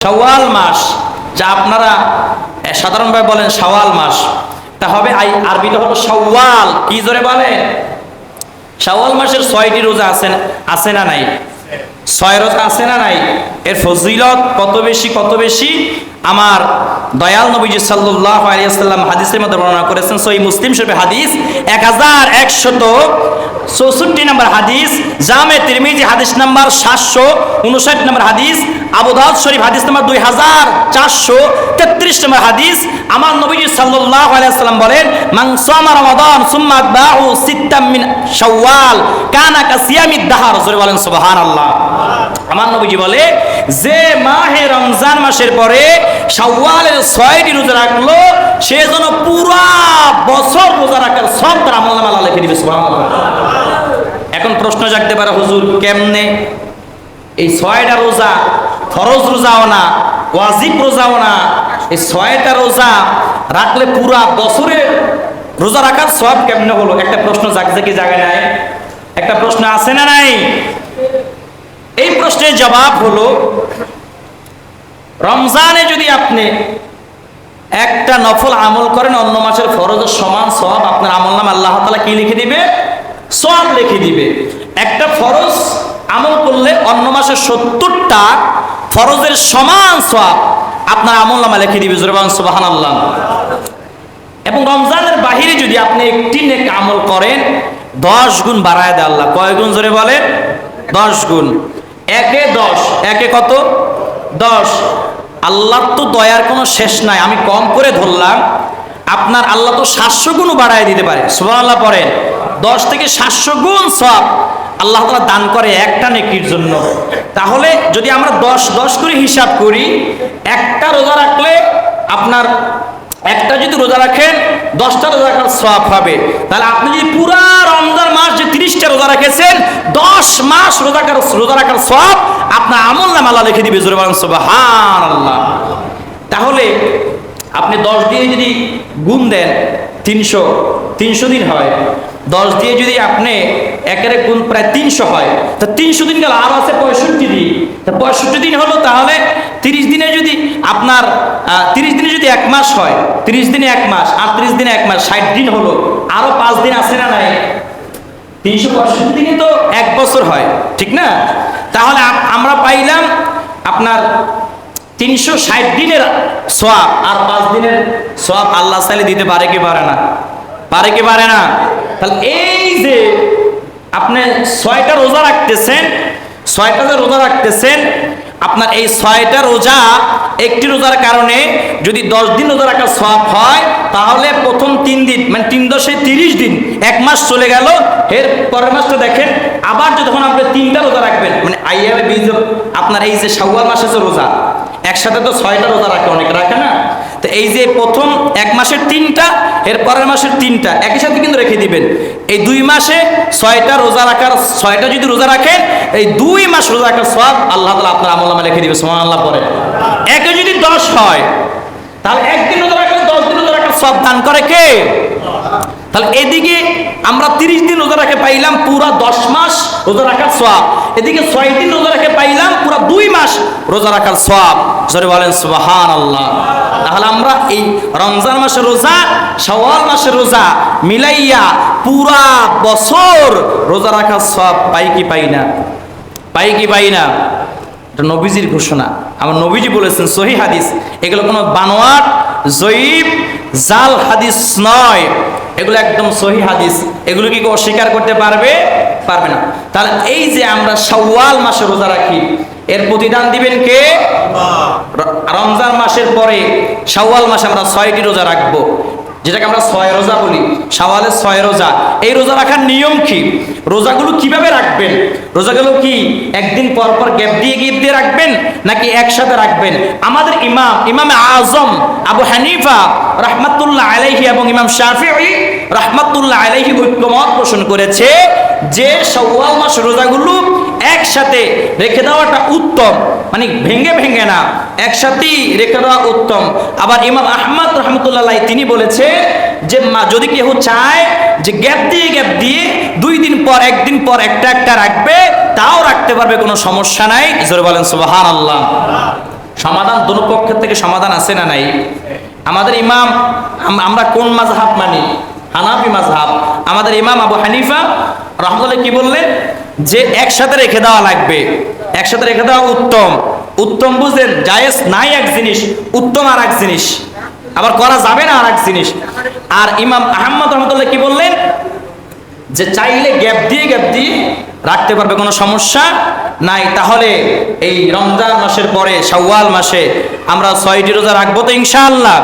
শাওয়াল মাস, যা আপনারা সাধারণভাবে বলেন শাওয়াল মাস, তা হবে আরবিতে হলো শাওয়াল। কি জোরে বলেন? শাওয়াল মাসের 6টি রোজা আছে না নাই? 6 রোজা আছে না নাই? এর ফজিলত কত বেশি কত বেশি আমার দয়াল নবীজি সাল্লাল্লাহু আলাইহি ওয়াসাল্লাম হাদিসের মধ্যে বর্ণনা করেছেন। সহিহ মুসলিম শরীফের হাদিস 1164 নম্বর হাদিস, জামে তিরমিজি হাদিস নাম্বার 759 নম্বর হাদিস, আবু দাউদ শরীফ হাদিস নাম্বার 2433 নম্বর হাদিস। আমার নবীজি সাল্লাল্লাহু আলাইহি ওয়াসাল্লাম বলেন, মান সামা রমাদান সুম্মা আতবাহু সিত্তাম মিন শাওয়াল কানা কাসিয়ামিদ দাহর। জোরে বলেন সুবহানাল্লাহ। আমার নবীজি বলে, যে মাহে রমজান মাসের পরে শাওয়ালের 6টি রোজা রাখলো, সে যেন পুরা বছর রোজা রাখার সব তার আমলনামায় আল্লাহ লিখে দিবে। সুবহানাল্লাহ। এখন প্রশ্ন জাগতে পারে, হুজুর কেমনে এই 6টা রোজা ফরজ রোজাও না, ওয়াজিব রোজাও না, এই 6টা রোজা রাখলে পুরা বছরের রোজা রাখার সব কেমনে হলো? একটা প্রশ্ন জাগছে কি জাগে নাই? একটা প্রশ্ন আছে না নাই? এই প্রশ্নের জবাব হলো, রমজানে যদি আপনি একটা নফল আমল করেন, অন্য মাসের ফরজের সমান সওয়াব আপনার আমলনামায় আল্লাহ তাআলা কি লিখে দিবে? সওয়াব লিখে দিবে। একটা ফরজ আমল করলে অন্য মাসের 70টা ফরজের সমান সওয়াব আপনার আমলনামায় লিখে দিবে। জোরে বলেন সুবহানাল্লাহ। এবং রমজানের বাহিরে যদি আপনি একটি নেক আমল করেন, 10 গুণ বাড়ায় দেয় আল্লাহ। কয় গুণ? জোরে বলেন 10 গুণ। একে 10, একে কত? 10। আল্লাহ তো দয়ার কোনো শেষ নাই। আমি কম করে ধরলাম, আপনার আল্লাহ তো 700 গুণও বাড়ায় দিতে পারে। সুবহানাল্লাহ পড়েন। 10 থেকে 700 গুণ সওয়াব আল্লাহ তাআলা দান করে একটা নেকির জন্য। তাহলে যদি আমরা 10 করে হিসাব করি, একটা রোজা রাখলে আপনার একটা যদি রোজা রাখেন 10টা রোজা রাখার সওয়াব হবে। তাহলে আপনি যদি পুরা রমজান মাস যে 30টা রোজা রেখেছেন, 10 মাস রোজা রাখার সওয়াব আপনার আমলনামায় আল্লাহ লিখে দিবে। জোরে বলেন সুবহানাল্লাহ। তাহলে আপনি 10 দিয়ে যদি গুণ দেন, 300 দিন হয়। 10 দিয়ে যদি আপনি একের গুণ প্রায় 300 হয়, তা 300 দিন গেল, আর আছে 65 দিন। তা 65 দিন হলো, তাহলে 30 দিনে যদি আপনার 30 দিনে যদি 1 মাস হয়, 30 দিনে 1 মাস, আর 30 দিনে 1 মাস, 60 দিন হলো। আরো 5 দিন আছে না নাই? 365 দিনে তো 1 বছর হয়, ঠিক না? তাহলে আমরা পাইলাম আপনার 360 দিনের সওয়াব, আর 5 দিনের সওয়াব আল্লাহ চাইলে দিতে পারে কি পারে না? পারে কি পারে না? তাহলে এই যে আপনি 6টা রোজা রাখতেছেন, 6টা যে রোজা রাখতেছেন, আপনার এই 6টা রোজা একটি রোজার কারণে যদি 10 দিন রোজা রাখার সওয়াব হয়, তাহলে প্রথম 3 দিন মানে 3 দশে 30 দিন, 1 মাস চলে গেল। এর পরের মাসটা দেখেন, আবার যখন আপনি 3টা রোজা রাখবেন, মানে আইয়ামে বীজ, আপনার এই যে শাওয়াল মাসের যে রোজা, একসাথে তো 6টা রোজা রাখে, অনেক রাখে না? তো এই যে প্রথম 1 মাসের 3টা, এর পরের মাসের 3টা একই সাথে কিন্তু রেখে দিবেন। এই 2 মাসে 6টা রোজা রাখার, 6টা যদি রোজা রাখেন, এই 2 মাস রোজা রাখার সওয়াব আল্লাহ তাআলা আপনার আমলনামায় লিখে দিবে। সুবহানাল্লাহ পড়ে। একে যদি 10 হয়, তাহলে একদিন রোজা রাখলে 10 দিন রোজা রাখার সওয়াব দান করে কে? তাহলে এদিকে আমরা 30 দিন রোজা রাখে পাইলাম পুরা 10 মাস রোজা রাখার সওয়াব, এদিকে 6 দিন রোজা রাখে পাইলাম পুরা 2 মাস রোজা রাখার সওয়াব। জোরে বলেন সুবহানাল্লাহ। তাহলে আমরা এই রমজান মাসের রোজা, শাওয়াল মাসের রোজা মিলাইয়া পুরা বছর রোজা রাখার সওয়াব পাই কি পাই না? পাই কি পাই না? এটা নবীজির ঘোষণা। আমার নবীজি বলেছেন, সহিহ হাদিস। এগুলো কোনো বানোয়াট, জয়ীব, জাল হাদিস নয়, এগুলো একদম সহিহ হাদিস। এগুলো কি অস্বীকার করতে পারবে? পারবে না। তাহলে এই যে আমরা শাওয়াল মাসে রোজা রাখি, এর প্রতিদান দিবেন কে? রমজান মাসের পরে শাওয়াল মাসে আমরা 6টি রোজা রাখবো, যেটাকে আমরা 6 রোজা বলি। শাওয়ালের 6 রোজা। এই রোজা রাখার নিয়ম কি? রোজাগুলো কিভাবে রাখবেন? রোজাগুলো কি একদিন পর পর গ্যাপ দিয়ে রাখবেন, নাকি একসাথে রাখবেন? আমাদের ইমাম আজম আবু হানিফা রাহমাতুল্লাহ আলাইহি এবং ইমাম শাফিঈ রাহমাতুল্লাহ আলাইহি ঐক্যমত পোষণ করেছে যে শাওয়াল মাস রোজাগুলো একসাথে রেখে দেওয়াটা উত্তম, মানে ভেঙে না, একসাথেই রেখে দেওয়া উত্তম। আবার ইমাম আহমদ রাহমাতুল্লাহ আলাইহি তিনি বলেছে যে যদি কেউ চায় যে গ্যাপ দিয়ে 2 দিন পর 1 দিন পর একটা রাখবে, তাও রাখতে পারবে, কোনো সমস্যা নাই। জোরে বলেন সুবহানাল্লাহ। সমাধান দুনো পক্ষের থেকে সমাধান আছে না নাই? আমাদের ইমাম, আমরা কোন মাযহাব মানি? হানাফি মাযহাব। আমাদের ইমাম আবু হানিফা রাহমাতুল্লাহ কি বললেন? যে একসাথে রেখে দেওয়া লাগবে, একসাথে রেখে দেওয়া উত্তম। উত্তম বুঝেন, জায়েজ নাই এক জিনিস, উত্তম আর এক জিনিস, আবার করা যাবে না আর এক জিনিস। আর ইমাম আহমদ রহমতুল্লাহ কি বললেন? যে চাইলে গ্যাপ দিয়ে রাখতে পারবে, কোনো সমস্যা নাই। তাহলে এই রমজান মাসের পরে শাওয়াল মাসে আমরা 6টি রোজা রাখবো তো ইনশাআল্লাহ?